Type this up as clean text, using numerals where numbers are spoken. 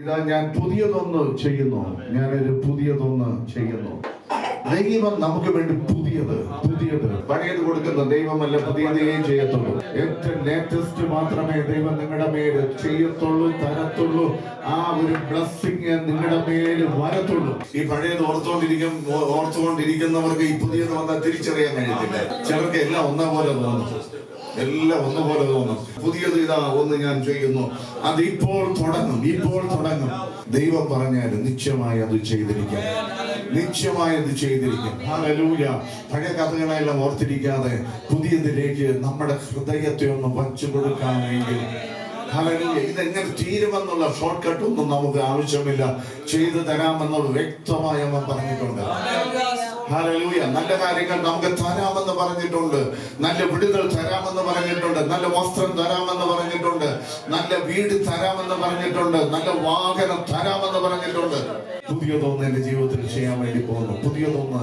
ഇതാ ഞാൻ പുതിയതൊന്ന് ചെയ്യുന്നു, ഞാനൊരു പുതിയതൊന്ന് ചെയ്യുന്നു. ദൈവം നമുക്ക് വേണ്ടി പുതിയത് പഴയത് കൊടുക്കുന്ന ദൈവമല്ല, പുതിയതേ ചെയ്യത്തുള്ളൂ. ഏറ്റവും ലേറ്റസ്റ്റ് മാത്രമേ ദൈവം നിങ്ങളുടെ മേല് ചെയ്യത്തുള്ളൂ, തരത്തുള്ളൂ. ആ ഒരു ബ്ലെസ്സിങ് നിങ്ങളുടെ മേല് വരത്തുള്ളൂ. ഈ പഴയത് ഓർത്തുകൊണ്ടിരിക്കുന്നവർക്ക് ഈ പുതിയത് വന്നാൽ തിരിച്ചറിയാൻ കഴിയത്തില്ല. ചിലർക്ക് എല്ലാം ഒന്നേപോലെ തോന്നും, പുതിയത് ഇതാ ഒന്ന് ഞാൻ ചെയ്യുന്നു, അത് ഇപ്പോൾ തുടങ്ങും. ദൈവം പറഞ്ഞാൽ നിശ്ചയമായി അത് ചെയ്തിരിക്കും. ഹല്ലേലൂയ. പഴയ കഥകളെല്ലാം ഓർത്തിരിക്കാതെ പുതിയതിലേക്ക് നമ്മുടെ ഹൃദയത്തെ ഒന്ന് വച്ചു കൊടുക്കാമെങ്കിൽ, ഹല്ലേലൂയ, ഇതെങ്ങനെ തീരുമെന്നുള്ള ഷോർട്ട് കട്ട് ഒന്നും നമുക്ക് ആവശ്യമില്ല. ചെയ്തു തരാമെന്നുള്ള വ്യക്തമായി അവൻ പറഞ്ഞിട്ടുണ്ട്. ഹല്ലേലൂയ. നല്ല കാര്യങ്ങൾ നമുക്ക് തരാമെന്ന് പറഞ്ഞിട്ടുണ്ട്, നല്ല വിടുതൽ തരാമെന്ന് പറഞ്ഞിട്ടുണ്ട്, നല്ല വസ്ത്രം തരാമെന്ന് പറഞ്ഞിട്ടുണ്ട്, നല്ല വീട് തരാമെന്ന് പറഞ്ഞിട്ടുണ്ട്, നല്ല വാഹനം തരാമെന്ന് പറഞ്ഞിട്ടുണ്ട്. പുതിയതൊന്ന് എന്റെ ജീവിതത്തിൽ ചെയ്യാൻ വേണ്ടി പോകുന്നു, പുതിയതൊന്ന്